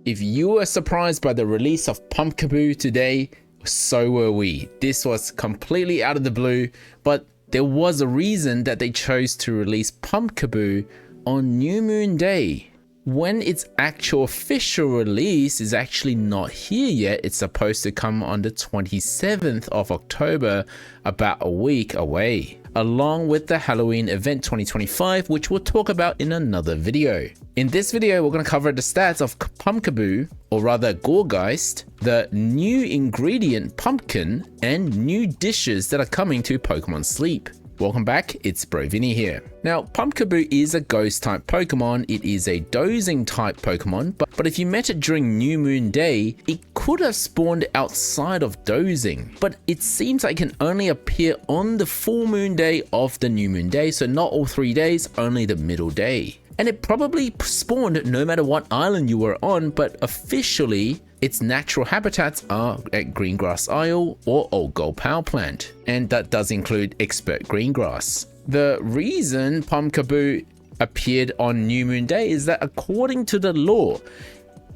If you were surprised by the release of Pumpkaboo today, so were we. This was completely out of the blue, but there was a reason that they chose to release Pumpkaboo on New Moon Day, when its actual official release is actually not here yet. It's supposed to come on the 27th of October, about a week away, along with the Halloween event 2025, which we'll talk about in another video. In this video, we're going to cover the stats of Pumpkaboo, or rather Gourgeist, the new ingredient pumpkin, and new dishes that are coming to Pokemon Sleep. Welcome back, it's Brovini here. Now, Pumpkaboo is a ghost type Pokemon. It is a dozing type Pokemon, but if you met it during New Moon Day, it could have spawned outside of dozing. But it seems like it can only appear on the full moon day of the New Moon Day, so not all 3 days, only the middle day. And it probably spawned no matter what island you were on, but officially, its natural habitats are at Greengrass Isle or Old Gold Power Plant, and that does include Expert Greengrass. The reason Pumpkaboo appeared on New Moon Day is that according to the lore,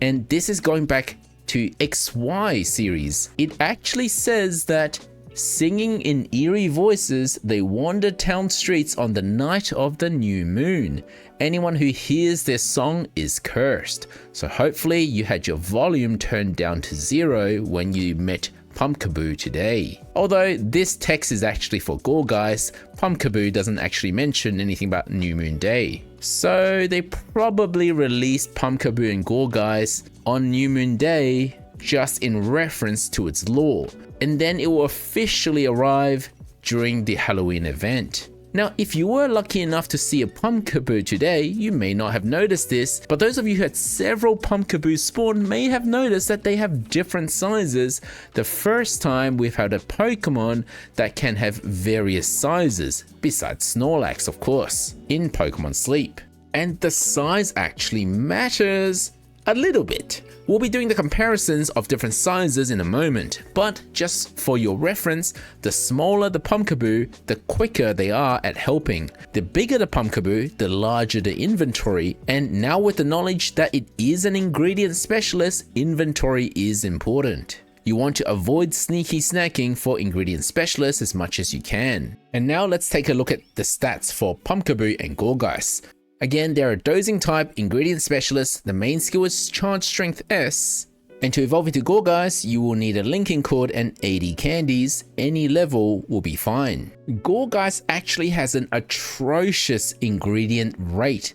and this is going back to XY series, it actually says that singing in eerie voices, they wander town streets on the night of the new moon. Anyone who hears their song is cursed. So hopefully you had your volume turned down to 0 when you met Pumpkaboo today. Although this text is actually for Gourgeist, Pumpkaboo doesn't actually mention anything about New Moon Day. So they probably released Pumpkaboo and Gourgeist on New Moon Day just in reference to its lore, and then it will officially arrive during the Halloween event. Now, if you were lucky enough to see a Pumpkaboo today, you may not have noticed this, but those of you who had several Pumpkaboo spawn may have noticed that they have different sizes. The first time we've had a Pokemon that can have various sizes, besides Snorlax of course, in Pokemon Sleep. And the size actually matters a little bit. We'll be doing the comparisons of different sizes in a moment, but just for your reference, the smaller the Pumpkaboo, the quicker they are at helping. The bigger the Pumpkaboo, the larger the inventory, and now with the knowledge that it is an ingredient specialist, inventory is important. You want to avoid sneaky snacking for ingredient specialists as much as you can. And now let's take a look at the stats for Pumpkaboo and Gourgeist. Again, they're a dozing type ingredient specialist. The main skill is Charge Strength S. And to evolve into Gourgeist, you will need a linking cord and 80 candies. Any level will be fine. Gourgeist actually has an atrocious ingredient rate,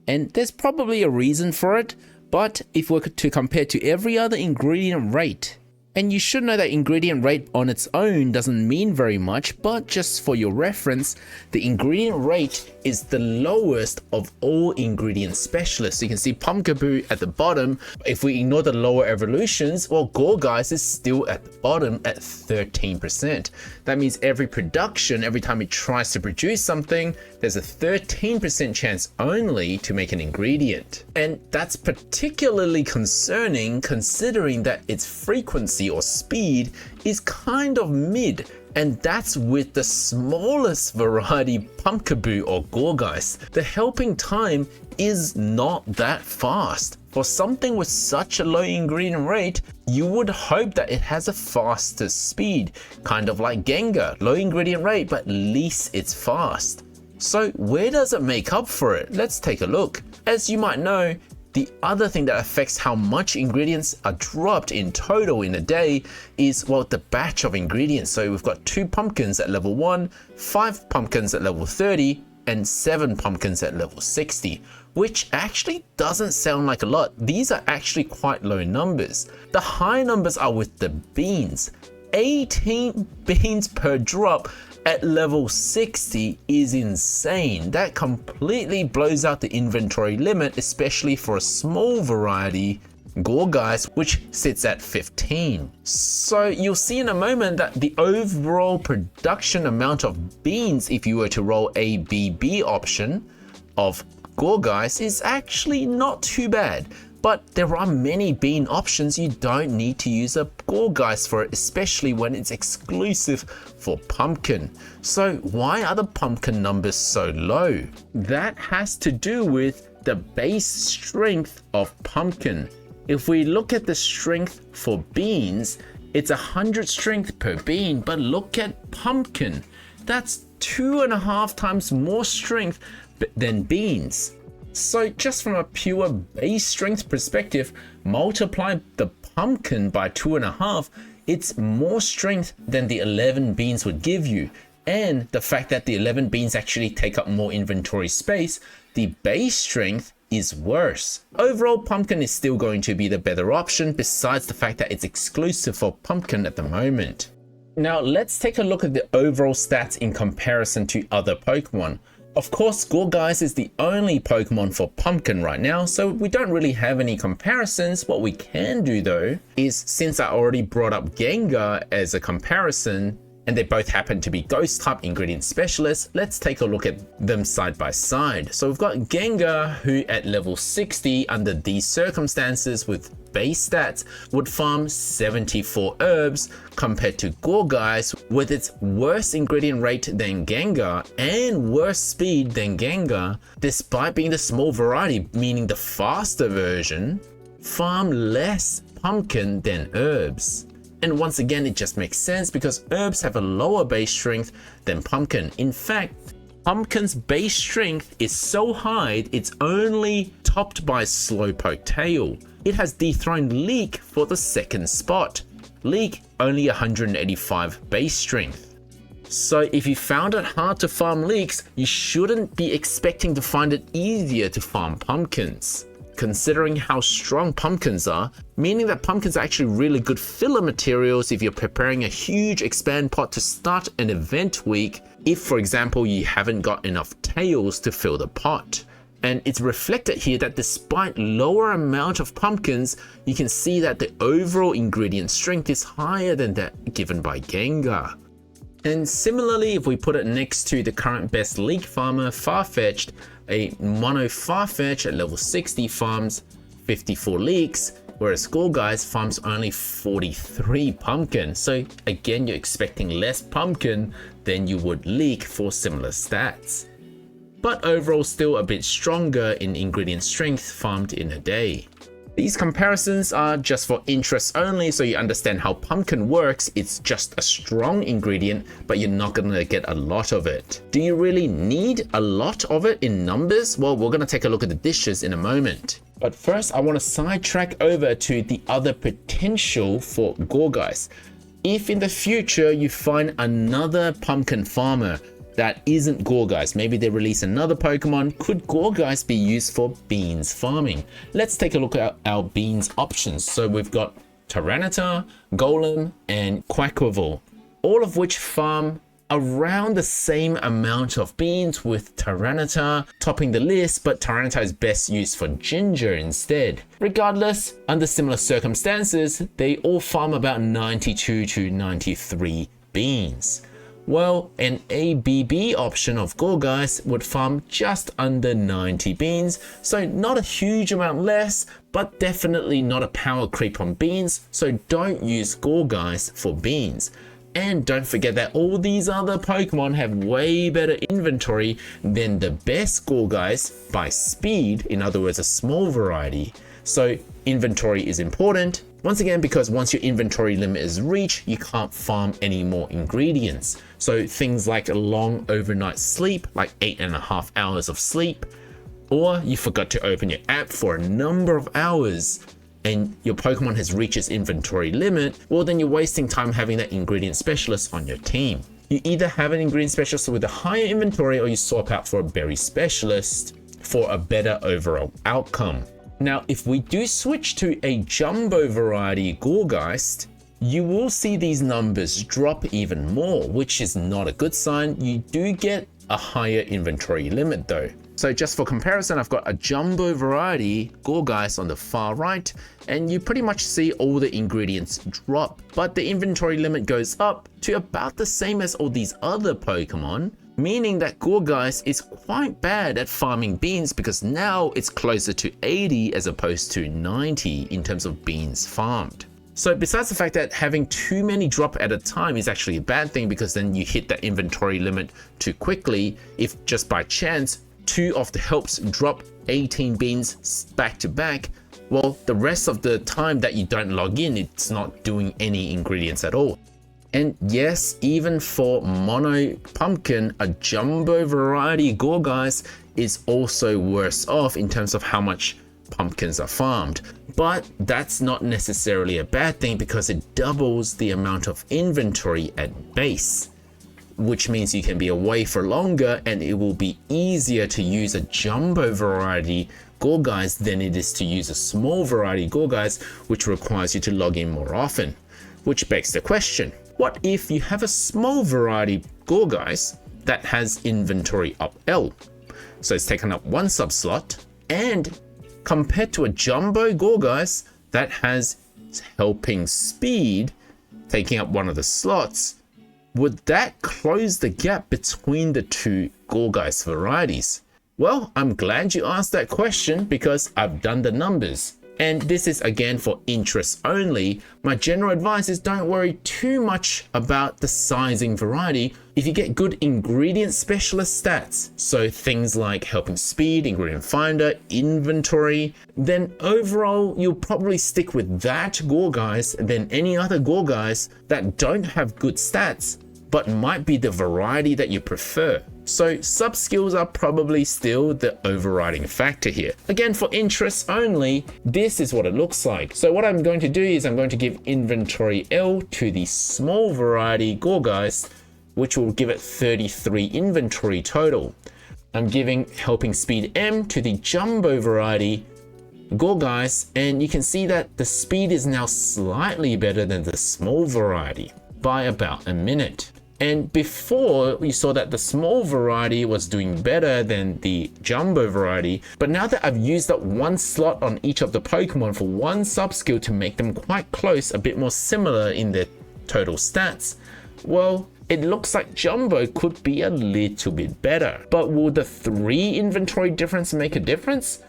and there's probably a reason for it, but if we're to compare to every other ingredient rate, and you should know that ingredient rate on its own doesn't mean very much, but just for your reference, the ingredient rate is the lowest of all ingredient specialists. So you can see Pumpkaboo at the bottom. If we ignore the lower evolutions, well, Gourgeist is still at the bottom at 13%. That means every production, every time it tries to produce something, there's a 13% chance only to make an ingredient. And that's particularly concerning considering that its frequency or speed is kind of mid, and that's with the smallest variety Pumpkaboo or Gourgeist. The helping time is not that fast. For something with such a low ingredient rate, you would hope that it has a faster speed, kind of like Gengar, low ingredient rate, but at least it's fast. So where does it make up for it? Let's take a look. As you might know, the other thing that affects how much ingredients are dropped in total in a day is, well, the batch of ingredients. So we've got 2 pumpkins at level 1, 5 pumpkins at level 30, and 7 pumpkins at level 60, which actually doesn't sound like a lot. These are actually quite low numbers. The high numbers are with the beans. 18 beans per drop at level 60 is insane. That completely blows out the inventory limit, especially for a small variety, Gourgeist, which sits at 15. So you'll see in a moment that the overall production amount of beans, if you were to roll a BB option of Gourgeist, is actually not too bad. But there are many bean options. You don't need to use a Gourgeist for it, especially when it's exclusive for pumpkin. So why are the pumpkin numbers so low? That has to do with the base strength of pumpkin. If we look at the strength for beans, it's 100 strength per bean, but look at pumpkin. That's 2.5 times more strength than beans. So just from a pure base strength perspective, multiply the pumpkin by 2.5, it's more strength than the 11 beans would give you. And the fact that the 11 beans actually take up more inventory space, the base strength is worse. Overall, pumpkin is still going to be the better option, besides the fact that it's exclusive for pumpkin at the moment. Now let's take a look at the overall stats in comparison to other Pokemon. Of course, Gourgeist is the only Pokemon for pumpkin right now, so we don't really have any comparisons. What we can do though is, since I already brought up Gengar as a comparison, and they both happen to be ghost type ingredient specialists, let's take a look at them side by side. So we've got Gengar, who at level 60 under these circumstances with base stats would farm 74 herbs, compared to Gourgeist with its worse ingredient rate than Gengar and worse speed than Gengar, despite being the small variety, meaning the faster version, farm less pumpkin than herbs. And once again, it just makes sense because herbs have a lower base strength than pumpkin. In fact, pumpkin's base strength is so high, it's only topped by Slowpoke Tail. It has dethroned Leek for the second spot. Leek only 185 base strength. So if you found it hard to farm Leeks, you shouldn't be expecting to find it easier to farm pumpkins, considering how strong pumpkins are, meaning that pumpkins are actually really good filler materials if you're preparing a huge expand pot to start an event week, if for example you haven't got enough tails to fill the pot. And it's reflected here that despite lower amount of pumpkins, you can see that the overall ingredient strength is higher than that given by Gengar. And similarly, if we put it next to the current best Leek farmer, Farfetch'd, a mono Farfetch at level 60 farms 54 leeks, whereas Gourgeist farms only 43 pumpkin. So again, you're expecting less pumpkin than you would Leek for similar stats. But overall still a bit stronger in ingredient strength farmed in a day. These comparisons are just for interest only, so you understand how pumpkin works. It's just a strong ingredient, but you're not gonna get a lot of it. Do you really need a lot of it in numbers? Well, we're gonna take a look at the dishes in a moment. But first, I want to sidetrack over to the other potential for Gourgeist. If in the future you find another pumpkin farmer that isn't Gourgeist, maybe they release another Pokemon, could Gourgeist be used for beans farming? Let's take a look at our beans options. So we've got Tyranitar, Golem, and Quaquaval, all of which farm around the same amount of beans, with Tyranitar topping the list, but Tyranitar is best used for ginger instead. Regardless, under similar circumstances, they all farm about 92 to 93 beans. Well, an ABB option of Gourgeist would farm just under 90 beans, so not a huge amount less, but definitely not a power creep on beans, so don't use Gourgeist for beans. And don't forget that all these other Pokemon have way better inventory than the best Gourgeist by speed, in other words a small variety. So inventory is important, once again because once your inventory limit is reached, you can't farm any more ingredients. So things like a long overnight sleep, like 8.5 hours of sleep, or you forgot to open your app for a number of hours and your Pokemon has reached its inventory limit, well then you're wasting time having that ingredient specialist on your team. You either have an ingredient specialist with a higher inventory or you swap out for a berry specialist for a better overall outcome. Now, if we do switch to a jumbo variety Gourgeist, you will see these numbers drop even more, which is not a good sign. You do get a higher inventory limit though. So just for comparison, I've got a jumbo variety Gourgeist on the far right, and you pretty much see all the ingredients drop, but the inventory limit goes up to about the same as all these other Pokemon, meaning that Gourgeist is quite bad at farming beans because now it's closer to 80 as opposed to 90 in terms of beans farmed. So besides the fact that having too many drop at a time is actually a bad thing because then you hit that inventory limit too quickly, if just by chance 2 of the helps drop 18 beans back to back, well, the rest of the time that you don't log in, it's not doing any ingredients at all. And yes, even for mono pumpkin, a jumbo variety Gourgeist is also worse off in terms of how much pumpkins are farmed. But that's not necessarily a bad thing because it doubles the amount of inventory at base, which means you can be away for longer and it will be easier to use a jumbo variety Gourgeist than it is to use a small variety Gourgeist, which requires you to log in more often. Which begs the question, what if you have a small variety Gourgeist that has inventory up L? So it's taken up one sub slot, and compared to a jumbo Gourgeist that has helping speed taking up one of the slots, would that close the gap between the two Gourgeist varieties? Well, I'm glad you asked that question because I've done the numbers. And this is again for interest only. My general advice is don't worry too much about the sizing variety. If you get good ingredient specialist stats, so things like helping speed, ingredient finder, inventory, then overall you'll probably stick with that Gourgeist than any other Gourgeist that don't have good stats, but might be the variety that you prefer. So subskills are probably still the overriding factor here. Again, for interest only, this is what it looks like. So what I'm going to do is I'm going to give inventory L to the small variety Gourgeist, which will give it 33 inventory total. I'm giving helping speed M to the jumbo variety Gourgeist, and you can see that the speed is now slightly better than the small variety by about a minute. And before we saw that the small variety was doing better than the jumbo variety, but now that I've used up one slot on each of the Pokemon for one subskill to make them quite close, a bit more similar in their total stats, well, it looks like jumbo could be a little bit better. But will the 3 inventory difference make a difference?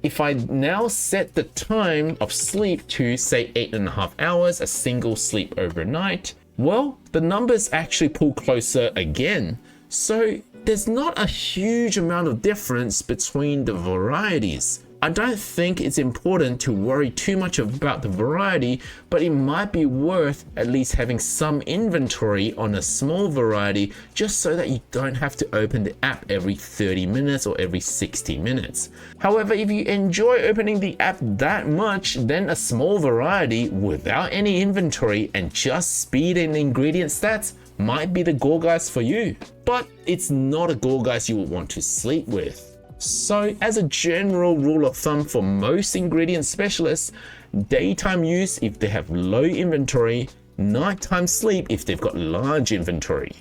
If I now set the time of sleep to say 8.5 hours, a single sleep overnight, well, the numbers actually pull closer again. So there's not a huge amount of difference between the varieties. I don't think it's important to worry too much about the variety, but it might be worth at least having some inventory on a small variety just so that you don't have to open the app every 30 minutes or every 60 minutes. However, if you enjoy opening the app that much, then a small variety without any inventory and just speed and ingredient stats might be the Gourgeist for you. But it's not a Gourgeist you will want to sleep with. So as a general rule of thumb for most ingredient specialists, daytime use if they have low inventory, nighttime sleep if they've got large inventory.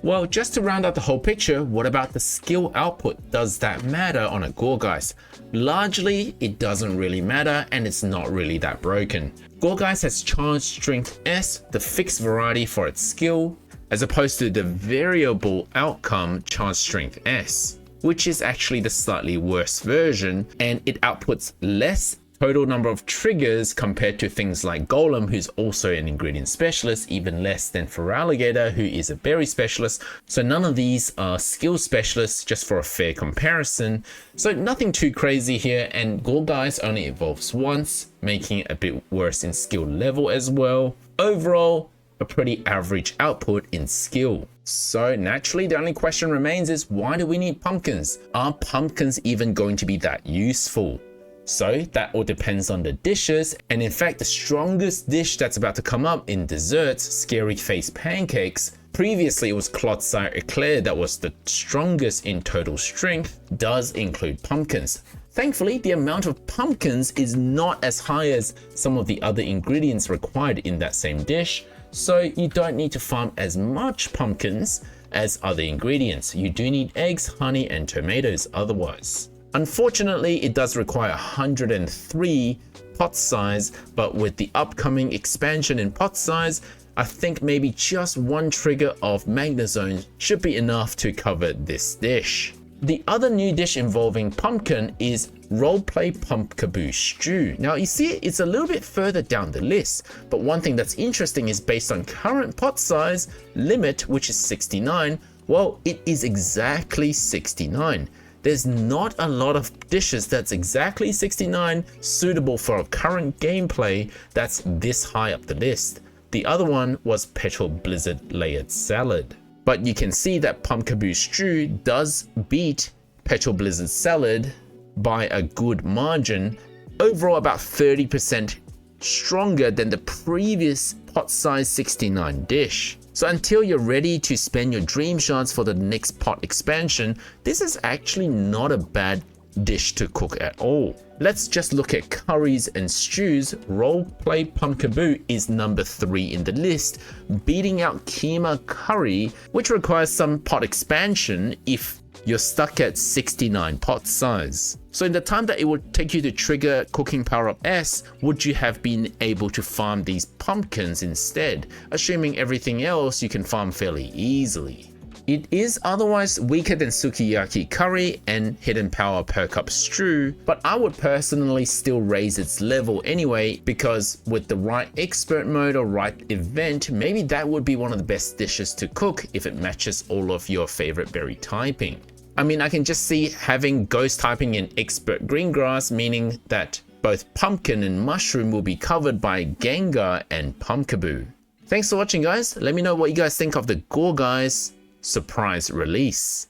Well, just to round out the whole picture, what about the skill output? Does that matter on a Gourgeist? Largely, it doesn't really matter and it's not really that broken. Gourgeist has charge strength S, the fixed variety for its skill, as opposed to the variable outcome charge strength S, which is actually the slightly worse version, and it outputs less total number of triggers compared to things like Golem, who's also an ingredient specialist, even less than Feraligatr, who is a berry specialist. So none of these are skill specialists, just for a fair comparison. So nothing too crazy here, and Gourgeist only evolves once, making it a bit worse in skill level as well. Overall, a pretty average output in skill. So naturally, the only question remains is, why do we need pumpkins? Are pumpkins even going to be that useful? So that all depends on the dishes, and in fact the strongest dish that's about to come up in desserts, Scary Face Pancakes, previously it was Clodsire Eclair that was the strongest in total strength, does include pumpkins. Thankfully, the amount of pumpkins is not as high as some of the other ingredients required in that same dish, so you don't need to farm as much pumpkins as other ingredients. You do need eggs, honey, and tomatoes otherwise. Unfortunately, it does require 103 pot size, but with the upcoming expansion in pot size, I think maybe just one trigger of Magnezone should be enough to cover this dish. The other new dish involving pumpkin is Roleplay Pumpkaboo Stew. Now you see it's a little bit further down the list, but one thing that's interesting is based on current pot size limit, which is 69, well, it is exactly 69. there's not a lot of dishes that's exactly 69 suitable for current gameplay that's this high up the list. The other one was Petrol Blizzard Layered Salad. But you can see that Pumpkaboo Stew does beat Petrol Blizzard Salad by a good margin, overall about 30% stronger than the previous pot size 69 dish. So until you're ready to spend your dream shards for the next pot expansion, this is actually not a bad dish to cook at all. Let's just look at curries and stews. Roleplay Pumpkaboo is number 3 in the list, beating out Keema Curry, which requires some pot expansion if you're stuck at 69 pot size. So in the time that it would take you to trigger Cooking Power Up S, would you have been able to farm these pumpkins instead, assuming everything else you can farm fairly easily? It is otherwise weaker than Sukiyaki Curry and Hidden Power Perk Up Stew, but I would personally still raise its level anyway, because with the right expert mode or right event, maybe that would be one of the best dishes to cook if it matches all of your favorite berry typing. I mean, I can just see having ghost typing in expert green grass, meaning that both pumpkin and mushroom will be covered by Gengar and Pumpkaboo. Thanks for watching, guys. Let me know what you guys think of the Gourgeist surprise release.